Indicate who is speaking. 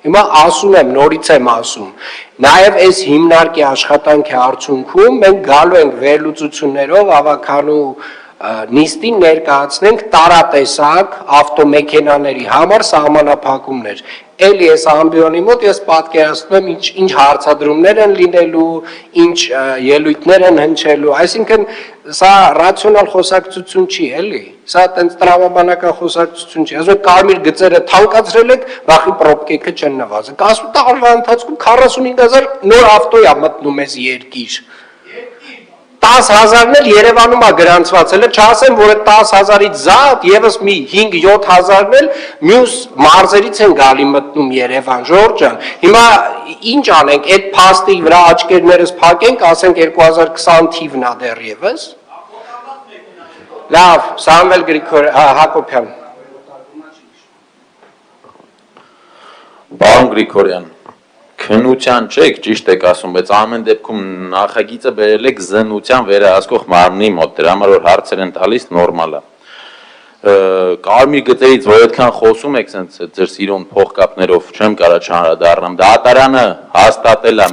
Speaker 1: Հիմա ասում եմ, նորից եմ ասում, նաև այս հիմնարկի աշխատանքի արդյունքում մենք գալու ենք վերլուծություններով ավականու նիստին ներկայացնենք տարատեսակ ավտոմեքենաների համար սահմանափակումներ։ Էլի այս ամբիոնի մոտ ես պատկերացնում եմ ինչ հարցադրումներ են լինելու, ինչ ելույթներ են հնչելու, այսինքն սա ռացիոնալ խոսակցություն չի, էլի, սա տենց տրամաբանական խոսակցություն չի, ասում եք կարմիր գծերը թանկացրել եք, վախի պրոբկեքը չեն նվազել, ասում տարվա ընթացքում 45,000 նոր ավտո է մտնում այս երկիր, 10,000-ն էլ Երևանում է գրանցված, հələ չասեմ, որ այդ 10,000-ից զատ եւս մի 5-7,000-ն էլ մյուս մարզերից են գալի մտնում Երևան, Ժորժ ջան։ Հիմա ինչ անենք, այդ փաստի վրա աչքերներս փակենք, ասենք 2020 թիվն է դեռևս։ Լավ, Սամվել Հակոբյան։
Speaker 2: Պարոն Գրիգորյան, քննության չեք, ճիշտ եք ասում, բայց ամեն դեպքում նախագիծը բերել եք զննության վերահսկող մարմնի մոտ, դրա համար որ հարցեր են տալիս նորմալ է։ Կարմիր գծերից որ այդքան խոսում եք, ձեր սիրուն փողկապներով չեմ կարա չանդրադառնամ, դատարանը հաստատել է